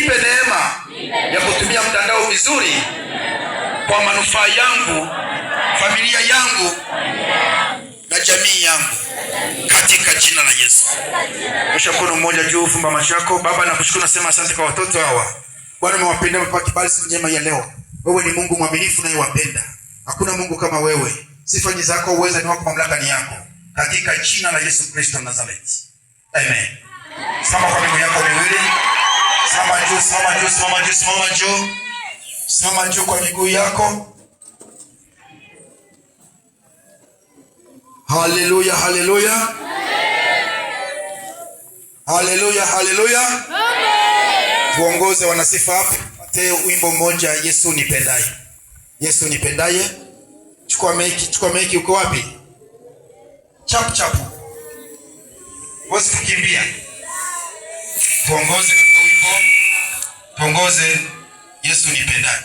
nipe neema ya kutumia mtandao vizuri kwa manufaa yangu, familia yangu na jamii yangu, katika jina la Yesu. Nyosha mkono mmoja juu, fumba macho yako. Baba, nakushukuru, nasema asante kwa watoto hawa. Bwana, umewapenda, umepata kibali siku njema ya leo. Wewe ni Mungu mwaminifu unayewapenda. Hakuna Mungu kama wewe. Sifa ni zako, uweza ni wako, mamlaka ni yako. Katika jina la Yesu Kristo Nazareti. Amen. Simama kwa miguu yako miwili. Simama juu, simama juu, simama juu, simama juu. Simama juu kwa miguu yako. Haleluya, haleluya. Haleluya, haleluya. Tuongoze wanasifa hapa. Pate wimbo mmoja, Yesu nipendaye. Yesu nipendaye. Chukua maiki, uko wapi? Chap chap. Wasi kukimbia. Tuongoze katika wimbo. Tuongoze Yesu nipendaye.